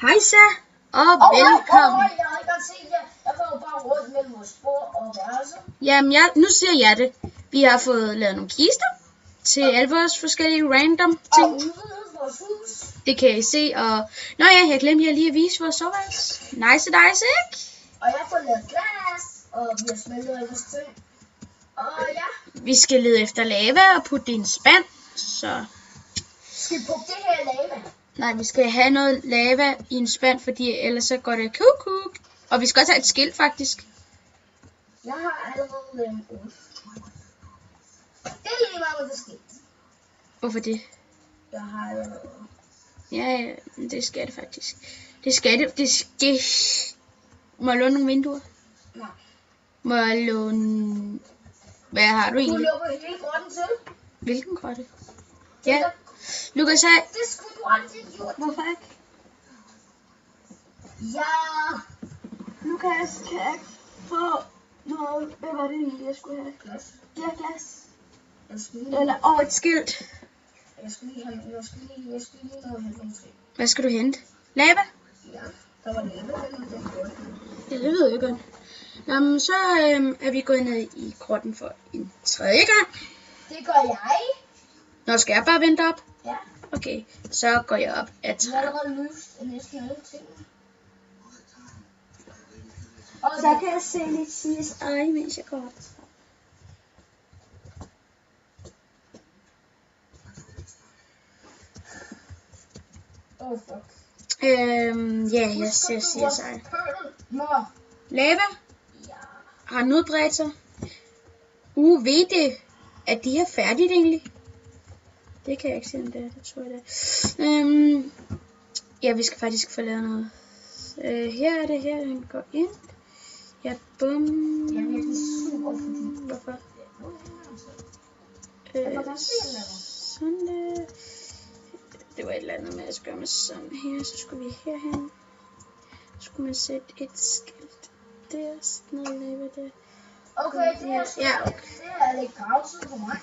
Hejsa og velkommen. Jeg har ikke godt set jer. Jeg går bare rundt mellem vores spor og værelser. Jamen, nu siger jeg det. Vi har fået lavet nogle kister til alle vores forskellige random ting. Og ude vores hus. Det kan I se, og... Nå ja, jeg glemte lige at vise vores soveværelse. Nice, ikke? Og jeg får lavet glas, og vi har smeltet alle vores ting. Og ja. Vi skal lede efter lava og putte det i en spand, så... Skal vi putte det her lava? Nej, vi skal have noget lava i en spand, fordi ellers så går det kuk. Og vi skal også have et skilt, faktisk. Jeg har allerede en ulf. Det er lige meget med det skilt. Hvorfor det? Jeg har allerede... Ja, det skal det faktisk. Det skal. Må jeg låne nogle vinduer? Nej. Må jeg låne... Hvad har du Du egentlig? lukker hele grotten til. Hvilken grotte? Ja. Lukas, Det skulle du aldrig have gjort. hvorfor ikke? Ja. Lukas, kan jeg få noget... Hvad var det egentlig, jeg skulle have? Glas. Ja, glas. Jeg skal lige... Eller et skilt. Jeg skal lige have noget hen nogle ting. Hvad skal du hente? Lava? Ja, der var lava, den gjorde. Ja, det ved jeg godt. Nå, men så er vi gået ned i grotten for en tredje gang. Det gør jeg. Nå, skal jeg bare vente op? Ja. Okay, så går jeg op ad Jeg har trappen. allerede løst næsten alle tingene. Og Så kan jeg se lidt CSI, mens jeg går op. fuck. Ja, jeg ser CSI. Nå. Lava Ja. har den udbredt sig. Ved det, at de er færdigt egentlig? Det kan jeg ikke se, om det er. Det tror jeg, det er. Ja, vi skal faktisk få lavet noget. Her er det her, den går ind. Ja, bum. Jeg er virkelig super, fordi... Hvorfor? Jeg kan godt se, eller hvad? Sådan der. Det var et eller andet med, at jeg skulle gøre med sådan her. Så skulle vi herhen. Så skulle man sætte et skilt der. Sådan noget lava der. Okay, det er sgu... Ja, okay. Det er lidt gravtid for mig.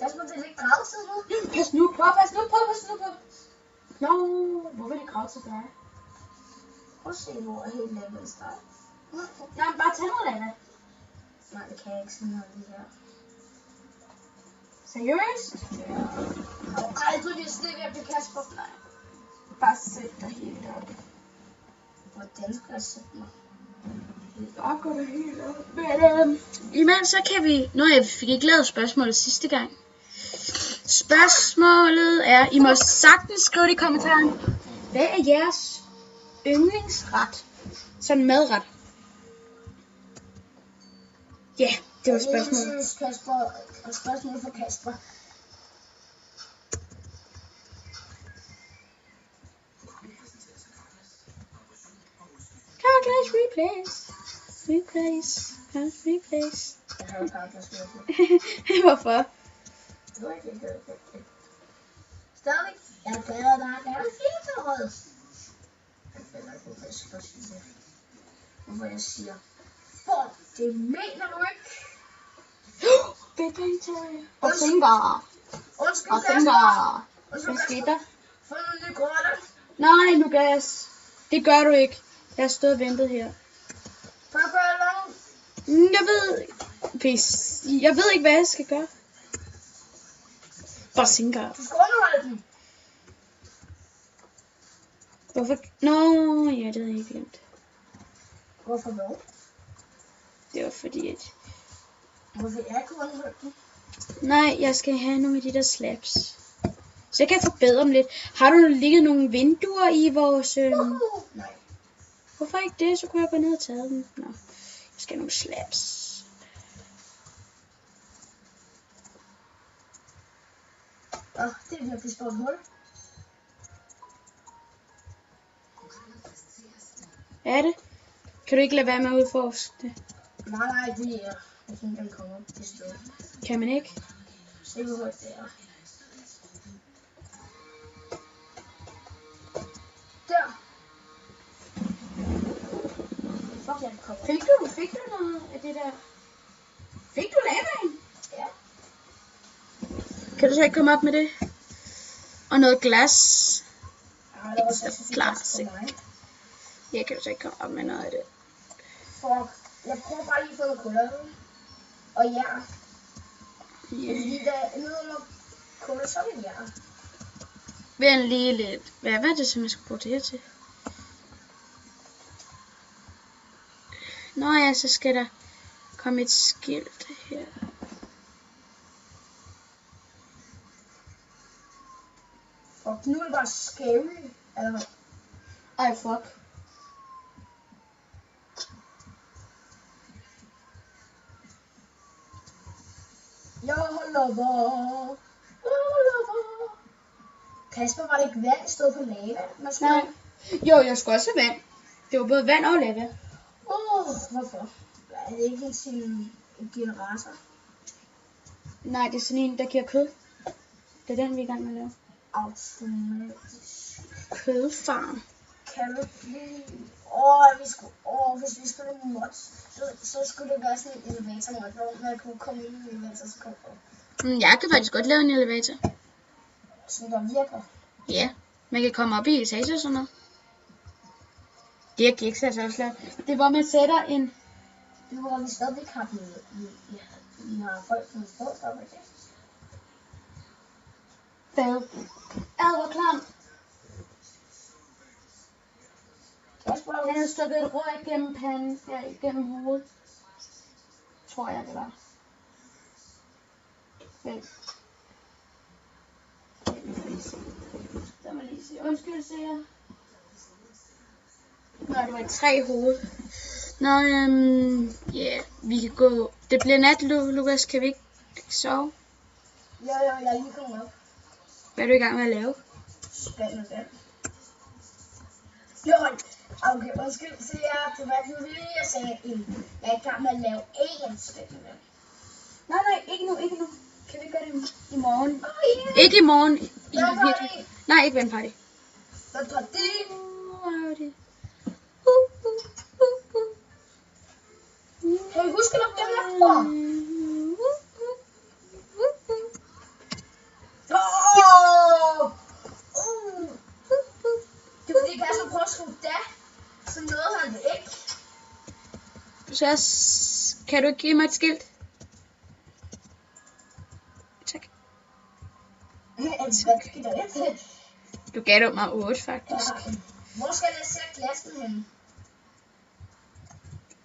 Kasper, det er lidt gravtid nu. Pas nu på. Nå, hvor vil det grave til dig? Prøv at se, hvor er helt lava starter. Nej, bare tag noget lava. Nej, det kan jeg ikke sådan noget lige her. Seriøst? Jeg har aldrig vidst det ved Kasper. Nej. Bare sæt dig helt op. Hvordan skal jeg sætte mig? Bare gå dig helt op. Men imens så kan vi... Nå, jeg fik ikke lavet spørgsmålet sidste gang. Spørgsmålet er... I må sagtens skrive det i kommentaren. Hvad er jeres yndlingsret? Sådan madret. Ja, det var spørgsmålet. Jeg synes, Kasper... Spørgsmålet for Kasper. Carglass replace. Jeg har jo Carglass. Hvorfor? Det var ikke det. Stadig. Jeg glæder dig. Jeg er filterrød. Jeg finder ikke, hvorfor jeg skal sige det. Hvorfor jeg siger. For det mener du ikke. Bedtime. Og finger. Undskyld, Og Kasper. finger. Undskyld, Hvad skete Kasper. der? Få nogle nye grotter. Nej, Lukas. Det gør du ikke. Jeg har stået og ventet her. Hvad gør jeg nu? Jeg ved ikke, hvad jeg skal gøre. Basinga. Du skal underholde den. Hvorfor? Nå, ja, det havde jeg ikke glemt. Hvorfor hvad? Det var fordi, at... Hvorfor jeg kunne underholde den? Nej, jeg skal have nogle af de der slabs. Så jeg kan forbedre dem lidt. Har du ligget nogle vinduer i vores... Nej. Hvorfor ikke det? Så kunne jeg gå ned og tage dem. Nå, jeg skal have nogle slabs. Det er virkelig stort hul. Hvad er det? Kan du ikke lade være med at udforske det? Nej, det er... Jeg synes, den kommer op det sted. Kan man ikke? Se, hvor højt det er. Der. Fuck, jeg kommer. Fik du noget af det der? Fik du lavaen? Ja. Kan du så ikke komme op med det? Og noget glas. Ja, det var så Classic. for mig. Jeg kan jo så ikke komme op med noget af det. For jeg prøver bare lige at få noget kulder. Og ja. Fordi der er noget under kulder, så vil jeg. Vent lige lidt. Hvad var det, som jeg skulle bruge det her til? Nå ja, så skal der komme et skilt her. Fuck, nu er det bare scary. Eller ej, fuck. Jeg lover. Kasper, var det ikke vand, stod på lava? Nej. Jo, jeg skulle også have vand. Det var både vand og lava. Hvorfor? Er det ikke en generator? Nej, det er sådan en, der giver kød. Det er den, vi er i gang med at lave. Automatisk. Kødfarm. Kan du lige... hvis vi skulle mods, så skulle det være sådan en elevator mod, hvor man kunne komme ind i en elevator, så kom op. Jeg kan faktisk godt lave en elevator. Sådan der virker. Ja, man kan komme op i etager og sådan noget. Det er ikke så også lavet. Det er hvor man sætter en... Det er hvor vi stadig har vi har folk som står der, ikke? Hvad? Hvor klam. Han har stukket et rør igennem panden, ja, igennem hovedet. Tror jeg, det var. Vent. Så må jeg lige sige. Undskyld, siger jeg. Nå, det var et træ hoved. Nå, ja, vi kan gå. Det bliver nat, Lukas. Kan vi ikke sove? Jo, jeg er lige kommet op. Hvad er du i gang med at lave? Spændende vand. Jo, okay, undskyld, så det var ikke lige, jeg sagde en. Jeg er i gang med at lave en spændende vand. Nej, ikke nu. Kan vi gøre det i morgen? Yeah. Ikke i morgen. Vandparty. Nej, ikke vandparty. Vandparty. Kan I huske nok dem, jeg får? Det var fordi Kasper prøvede at skrive da, så nåede han det ikke. Så kan du ikke give mig et skilt? Tak. Du gav det mig 8 faktisk. Ja. Hvor skal jeg sætte glassen hen?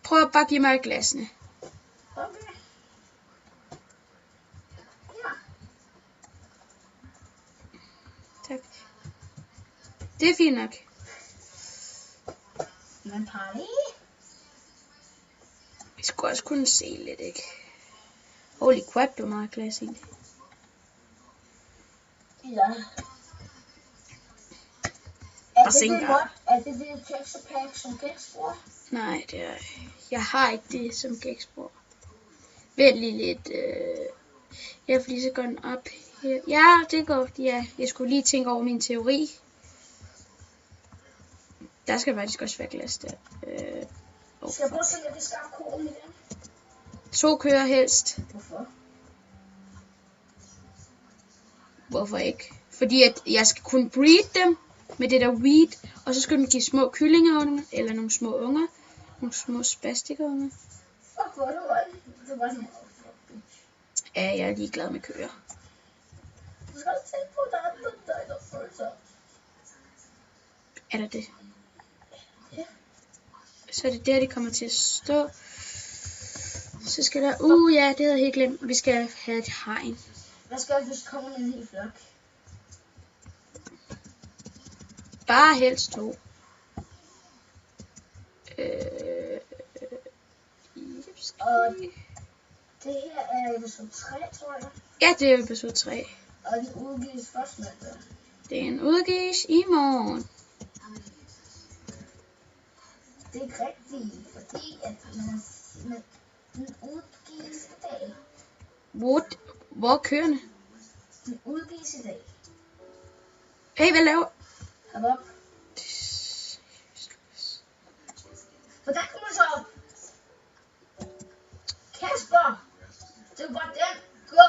Prøv at bare give mig glassene. Okay. Ja. Tak. Det er fint nok. Men party? Vi skulle også kunne se lidt, ikke? Holy crap, det var meget glas egentlig. Ja. Er det det texture pack som gæksbord? Nej, det er... Jeg har ikke det som gæksbord. Vent lige lidt. Jeg får lige så gå op her. Ja, det går. Ja, jeg skulle lige tænke over min teori. Der skal faktisk også være glas der. Skal jeg prøve at se, at det skal have koden i den? 2 kører helst. Hvorfor? Hvorfor ikke? Fordi at jeg skal kunne breed dem med det der weed, og så skal den give små kyllingeunger, eller nogle små unger, nogle små spastikunger. Fuck, hvor det var sådan, Ja, jeg er ligeglad med køer. Du skal også tænke på, at der er noget, der følelser. Er der det? Ja. Så er det der, de kommer til at stå. Så skal der... ja, det havde jeg helt glemt. Vi skal have et hegn. Hvad skal jeg, hvis der kommer en hel flok? Bare helst 2. Og det her er episode 3, tror jeg. Ja, det er episode 3. Og den udgives først mandag. Den udgives i morgen. Det er ikke rigtigt, fordi at den udgives i dag. Hvor er køerne? Den udgives i dag. Hey, hvad laver? Hop op. Hvordan kommer du så op? Kasper! Det var bare den. Gå!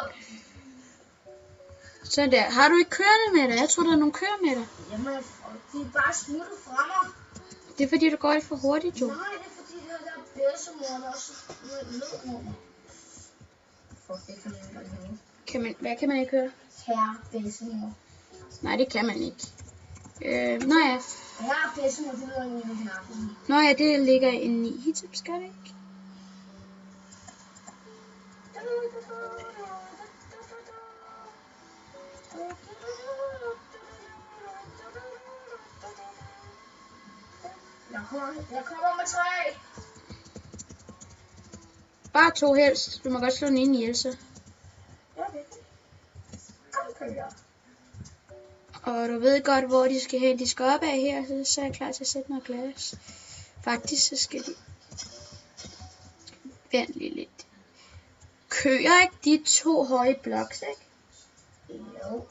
Sådan der. Har du ikke kørende med dig? Jeg tror, der er nogle kører med dig. Jamen, de er bare smuttet fra mig. Det er fordi, du går alt for hurtigt, jo. Nej, det er fordi, det der bedsemor, der også lød over mig. Fuck, det kan jeg ikke høre. Hvad kan man ikke høre? Herre bedsemor. Nej, det kan man ikke. Nå ja. Herre bedsemor, det lyder jo en herre. Nå ja, det ligger inde i Hitips, gør det ikke? Jeg kommer med 3. Bare 2 helst. Du må godt slå den ind i Elsa. Okay. Kom, kører. Og du ved godt, hvor de skal hen. De skal op af her, så er jeg klar til at sætte noget glas. Faktisk, så skal de... Vent lige lidt. Kører ikke de 2 høje bloks, ikke? Jo.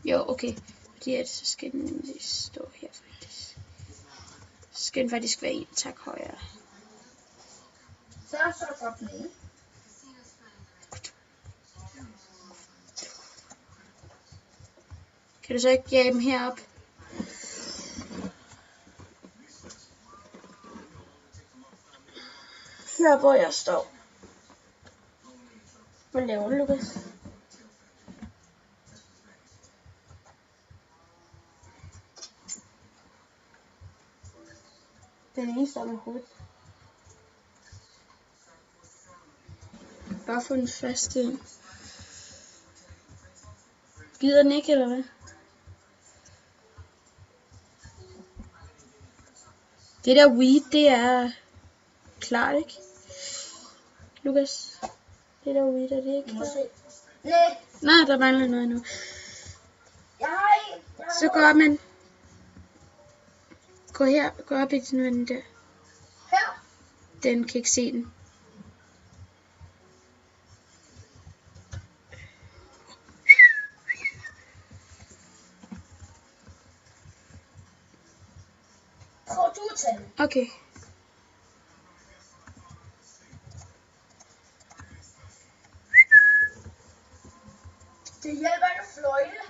Jo, okay. Fordi at, så skal den nemlig stå her, faktisk. Så skal den faktisk være 1 tak højere. Så godt med. Kan du så ikke jage dem herop? Her hvor jeg står. Hvad laver du, Lukas? Den ene står med hovedet. Bare få den fast ind. Gider den ikke, eller hvad? Det der weed, det er klart, ikke? Lukas, det der weed, er det ikke klart? Nej, der mangler noget nu. Jeg har en. Så gå op, men... Gå op i den ven der. Her. Den kan ikke se den. Prøv du at tage den. Okay. Det hjælper ikke at fløjte.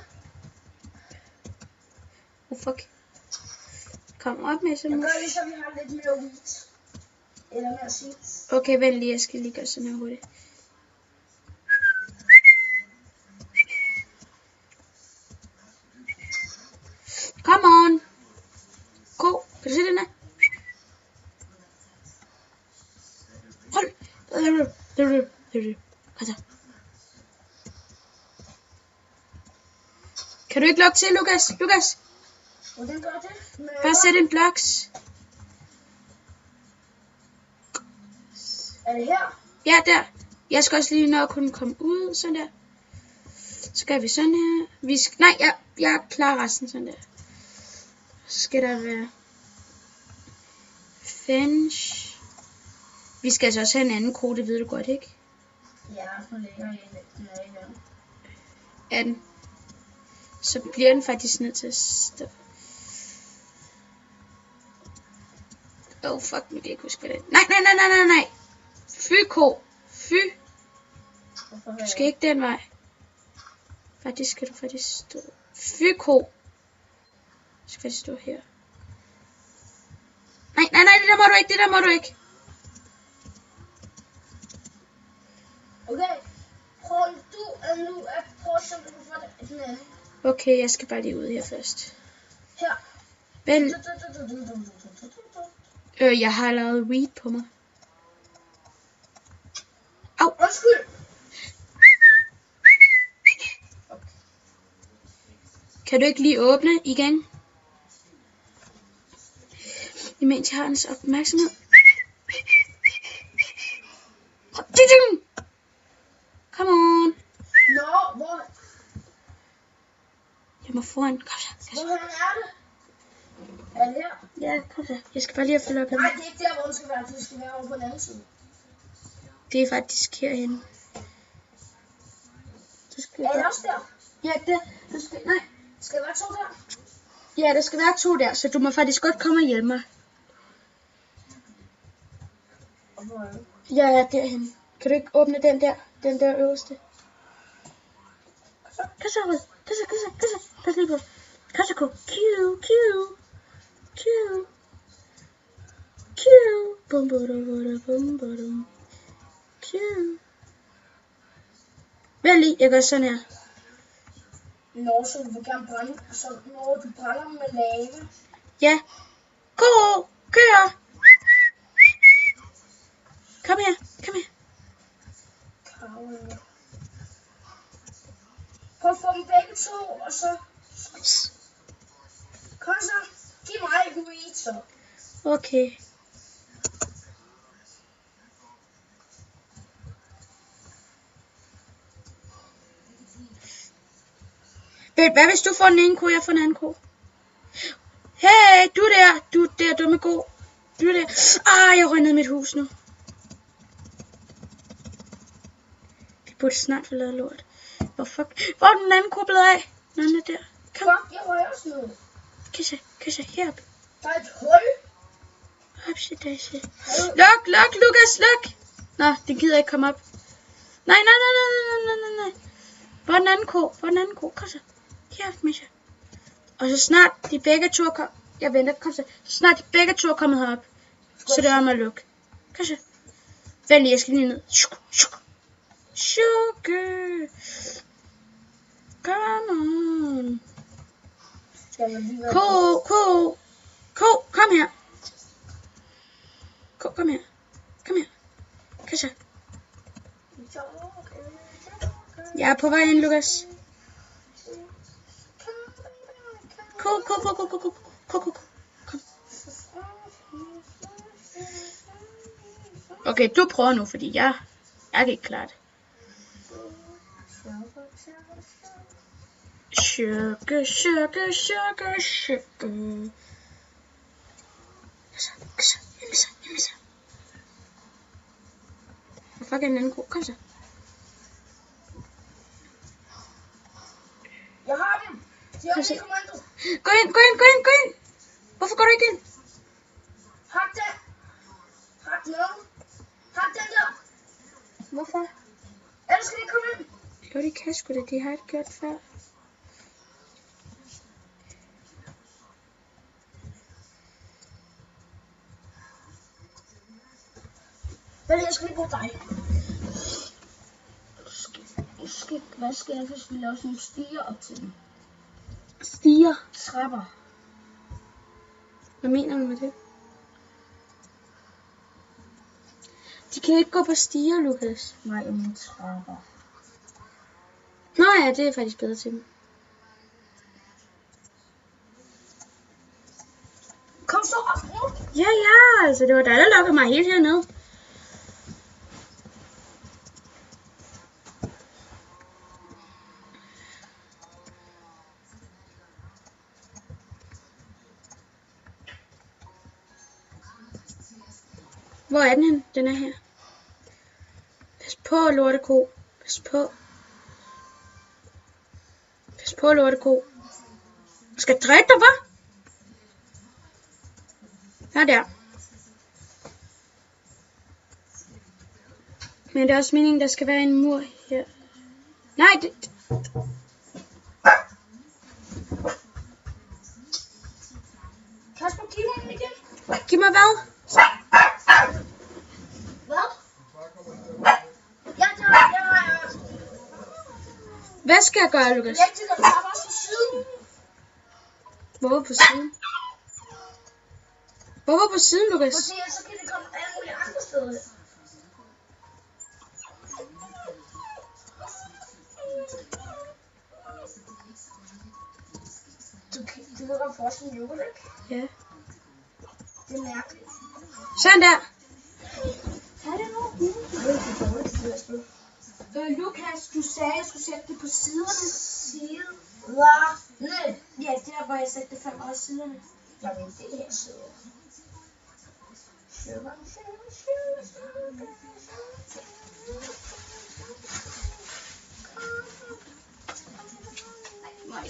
Fuck. Kom op med så Jeg mus. gør det, så vi har lidt mere wheat. Eller mere seeds. Okay, vent lige, jeg skal lige gøre sådan her hurtigt. Come on. Ko, kan du se den her? Hold. Kom så. Kan du ikke lukke til, Lukas? Lukas, Hvordan gør det? bare sæt en bloks. Er det her? Ja, der. Jeg skal også lige nå at kunne komme ud, sådan der. Så gør vi sådan her. Nej, jeg klarer resten sådan der. Så skal der være Finch. Vi skal altså også have en anden ko, det ved du godt, ikke? Ja, den ligger i den er i den. Er den? Så bliver den faktisk nødt til at stoppe. Fuck, nu kan jeg ikke huske, hvad det er. Nej. Fy, ko. Fy. Du skal ikke den vej. Faktisk skal du faktisk stå. Fy, ko. Du skal faktisk stå her. Nej, det der må du ikke. Okay, prøv du nu at prøve at se, om du kan få den anden. Okay, jeg skal bare lige ud her først. Her. Vent. Jeg har lavet weed på mig. Au. Undskyld. Kan du ikke lige åbne igen? Imens jeg har hans opmærksomhed. Come on. Nå, hvor? Jeg må foran. Kom så. Hvor er det? Er det her? Ja, kom så. Jeg skal bare lige have fyldt op. Nej, det er ikke der, hvor den skal være. Det skal være over på den anden side. Det er faktisk herhenne. Du skal Er det også der? Ja, det. Du skal... Nej. Skal der være 2 der? Ja, der skal være 2 der, så du må faktisk godt komme og hjælpe mig. Og hvor er det? Jeg er derhenne. Kan du ikke åbne den der? Den der øverste? Så. Kassa rød. Kassa. Pas lige på. Kassa Q. Q. Bum bum. Q. Vent lige, jeg gør sådan her. Nå, så du vil gerne brænde, så når du brænder med lava. Ja. Kør. Kom her. Kravle. Prøv at få dem begge to, og så... Kom så, giv mig et read så. Okay. Hvad hvis du får den ene ko, jeg får den anden ko? Hey, du der dumme ko. Du der. Jeg røg ned i mit hus nu. Vi burde snart få lavet lort. Hvor er den anden ko blevet af? Nå, den er der. Kom. Fuck, jeg røg også ned. Kassa, herop. Der er et hul. Hopsi daisy. Luk, Lukas, luk. Nå, den gider ikke komme op. Nej. Hvor er den anden ko? Kom så. Herop, Misha. Og så snart de begge to kommer... Jeg venter, kom så. Så snart de begge to er kommet herop, så det er om at lukke. Kom så. Vent lige, jeg skal lige ned. Sugar. Come on. Ko, kom her. Kom her. Kom så. Jeg er på vej ind, Lukas. Ko. Kom. Okay, du prøver nu, fordi jeg kan ikke klare det. Sugar. Kom så. Hvor fuck er den anden ko? Kom så. Jeg har dem. De har en kommando. Gå ind. Hvorfor går du ikke ind? Hak den. Hak den der. Hvorfor? Ellers skal de komme ind. Jo, de kan sgu da. De har ikke gjort før. Jeg skal lige bruge dig. Hvad skal jeg, hvis vi laver sådan nogle stiger op til dem? Stiger? Trapper. Hvad mener du med det? De kan ikke gå på stiger, Lukas. Nej, jeg mener trapper. Nå ja, det er faktisk bedre til dem. Kom så op nu. Ja, altså det var dig, der lukkede mig helt hernede. Hvor er den hen? Den er her. Pas på, lorteko. Pas på, lorteko. Skal jeg dræbe dig, hva'? Ja, der. Men det er også meningen, der skal være en mur her. Nej, det... Kasper, giv mig den igen. Giv mig hvad? Hvad skal jeg gøre, Lukas? Læg til dig, der også på siden. Hvorfor på siden? Hvorfor på siden, Lukas? Fordi så kan det komme alle mulige andre steder. Du ved godt forskning yoga, ikke? Ja. Det er mærkeligt. Sådan der. Er det nu? Det er dårligt, det der spil. Lukas, du sagde, at jeg skulle sætte det på siderne. Siderne? Ja, der hvor jeg satte det 5 år siderne. Jamen, det her side. Nej.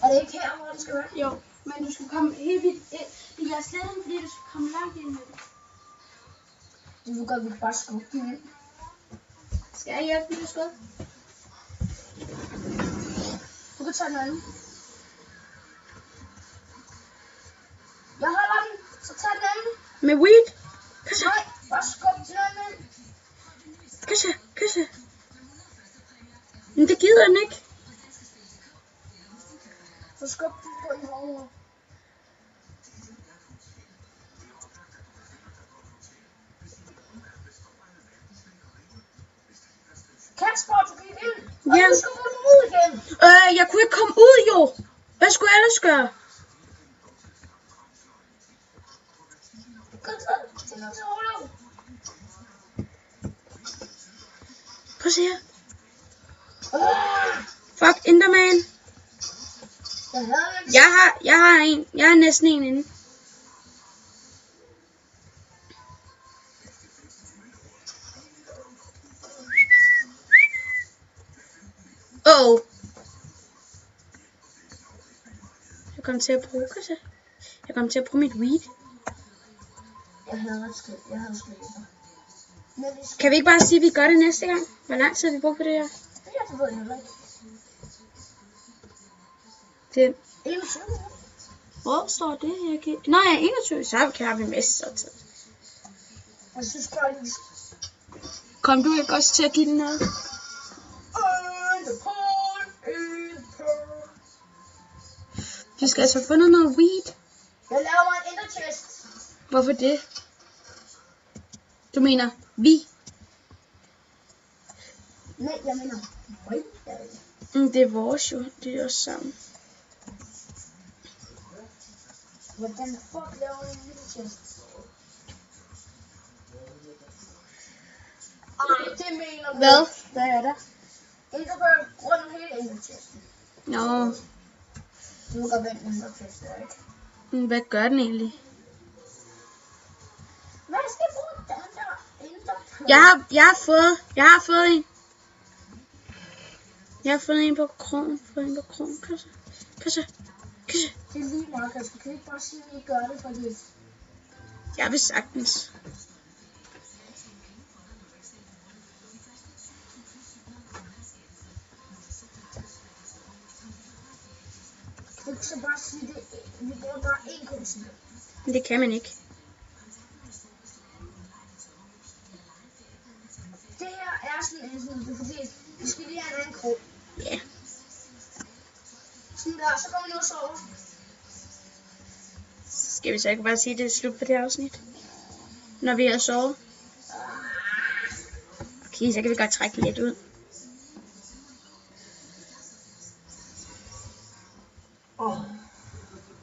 Er det ikke her, hvor det skal være? Jo, men du skal komme helt vildt ind. Jeg er slet ikke, fordi du skal komme langt ind med det. Du vil godt, vi bare skubbe den ind. Skal jeg hjælpe dig, skud? Du kan tage den anden. Jeg holder den, så tag den anden. Med weed? Kysse. Nej, bare skub til den anden. Kysse. Men det gider den ikke. Så skub den på den hårde. Kasper, du gik ind. Og Ja. nu skal du ud igen. Jeg kunne ikke komme ud, jo. Hvad skulle jeg ellers gøre? Du kan tage til noget til Orlov. Prøv at se her. Fuck, Enderman. Jeg har en. Jeg har næsten en inde. Jeg kom til at bruge mit weed. Jeg havde skrevet. Kan vi ikke bare sige, at vi gør det næste gang? Hvor lang tid har vi brugt på det her? Det ved jeg heller ikke. Det. 21. Hvor står det her? Nej, 21. Så kan vi masser af tid. Jeg synes bare, at Kom du ikke også til at give den noget? Vi skal altså have fundet noget weed. Jeg laver mig en enderchest. Hvorfor det? Du mener vi? Nej, jeg mener Det er vores jo. Det er også sammen. Hvordan fuck laver jeg en enderchest? Ej, det mener du. Hvad er der? Enderburn rundt hele enderchesten. Nå. Du må godt vente enderchest, ikke? Hvad gør den egentlig? Hvad skal jeg bruge den der enderburn? Jeg har fået en. Jeg har fået en på krogen. Kysse. Det er lige nok, altså. Kan vi ikke bare sige, at vi gør det, fordi... Jeg vil sagtens. Du kan så bare sige det. Vi bruger bare én kunstner. Men det kan man ikke. Det her er sådan en sådan, fordi vi skal lige have en anden krog. Ja. Sådan der, så kommer vi nu og sover. Skal vi så ikke bare sige, at det er slut på det afsnit? Når vi har sovet? Okay, så kan vi godt trække lidt ud.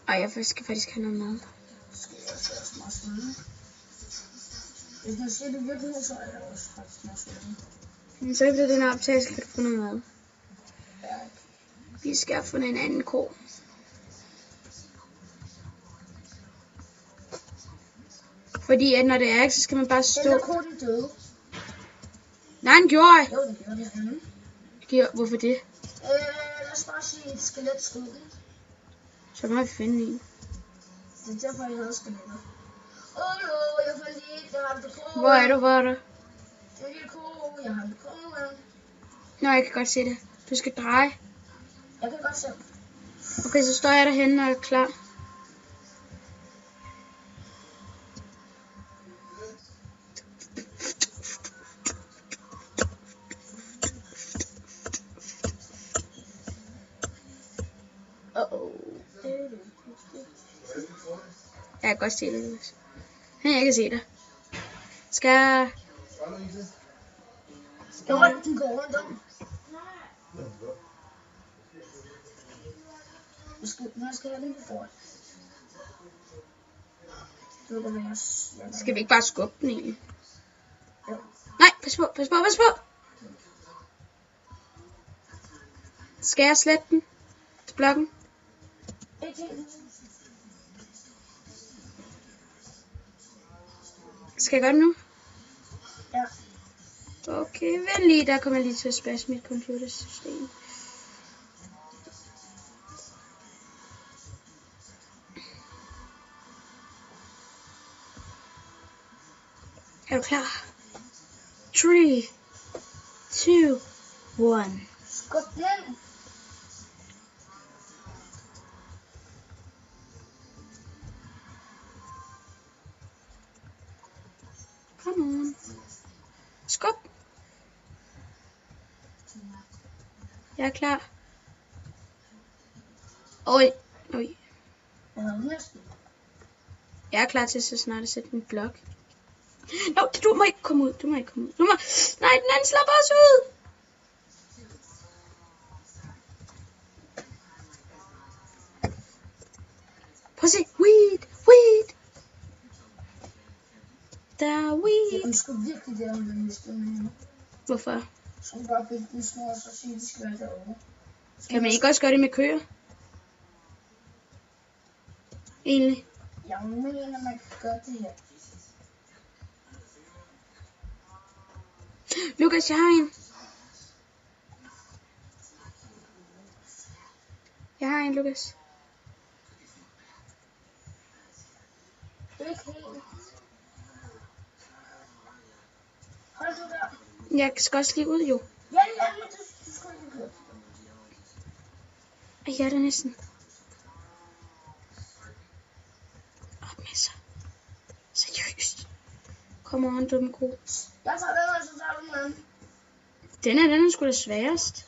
Ej, jeg skal faktisk have noget mad. Skal jeg også meget sulten? Hvis man siger det virkelig, så er jeg også faktisk meget sulten. Men så efter den her optagelse kan du få noget mad. Vi skal have fundet en anden ko. Fordi at når det er, så skal man bare stå. Den der ko, den døde. Nej, den gjorde jeg. Jo, den gjorde det. Hvorfor det? Lad os bare sige et skelet stod. Så må vi finde en. Det er derfor, jeg havde skeletter. Jeg fandt lige, jeg har det på krogen. Hvor er du? Det er lige ko, jeg har det på krogen. Nå, jeg kan godt se det. Du skal dreje. Jeg kan godt se. Okay, så står jeg derhenne og er klar. Jeg kan godt se det. Jeg kan se det. Skal Den går rundt om. Hvad skal jeg lige få? Skal vi ikke bare skubbe den egentlig? Jo. Nej, pas på. Skal jeg slette den? Til blokken? Skal jeg gøre det nu? Ja. Okay, vent lige. Der kommer jeg lige til at spasse mit computersystem. Er du klar? 3, 2, 1. Skub den. Come on. Skub. Jeg er klar. Oj. Jeg er klar til så snart at sætte min blok. Nå, du må ikke komme ud. Nej, den anden slapper os ud. Prøv at se. Weed. Der er weed. Jeg ønsker virkelig det, om vi mister med. Hvorfor? Så kan bare bygge den snor, og så sige, at det skal være derovre. Kan man ikke også gøre det med køer? Egentlig. Jeg mener, man kan gøre det her. Lukas, jeg har en. Lukas. Det er ikke helt. Hold du der. Jeg skal også lige ud, jo. Ja, men du skal ikke køre. Jeg er der næsten. Op med sig. Seriøst. Kom on, dumme ko. Jeg tager den, og så tager du den. Den er sgu da sværest.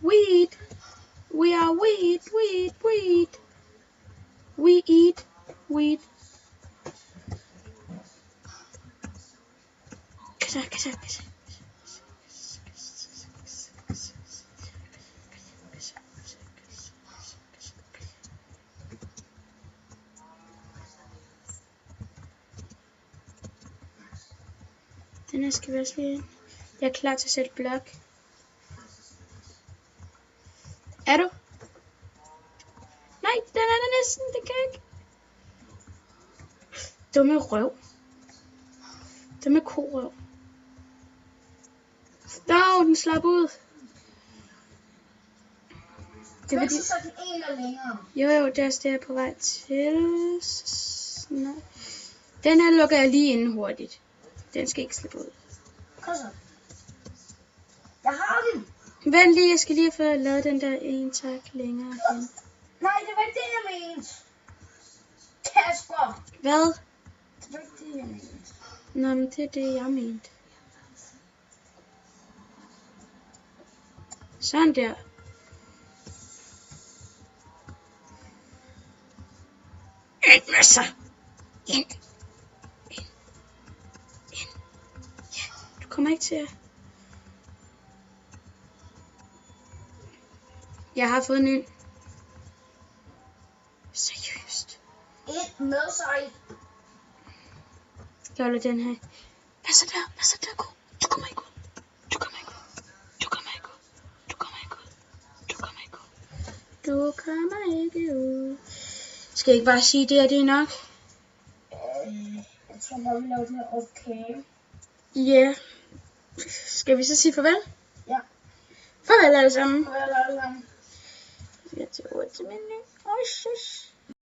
Weed. We are weed. We eat weed. Kassa. Den her skal vi også lige. Jeg er klar til at sætte blok. Er du? Nej, den er der næsten. Den kan ikke. Dumme røv. Dumme korøv. Nå, den slap ud. Det var så den ene er længere. Jo, det er også det, jeg er på vej til. Den her lukker jeg lige inden hurtigt. Den skal ikke slippe ud. Kom så. Jeg har den. Vent lige, jeg skal lige få lavet den der en tak længere igen. Nej, det var ikke det, jeg mente. Kasper. Hvad? Det var ikke det, jeg mente. Nå, men det er det, jeg mente. Sådan der. Ind med sig. Ind. Ja, du kommer ikke til at... Jeg har fået en ind. Seriøst. Et med sig. Lad den her. Hvad så der, gå. Du kommer ikke ud. Du kommer ikke ud. Skal jeg ikke bare sige det, at det er nok? Jeg tror bare, vi laver det her okay. Ja. Skal vi så sige farvel? Ja. Farvel alle sammen. Farvel alle sammen. Jeg tager ordet til min.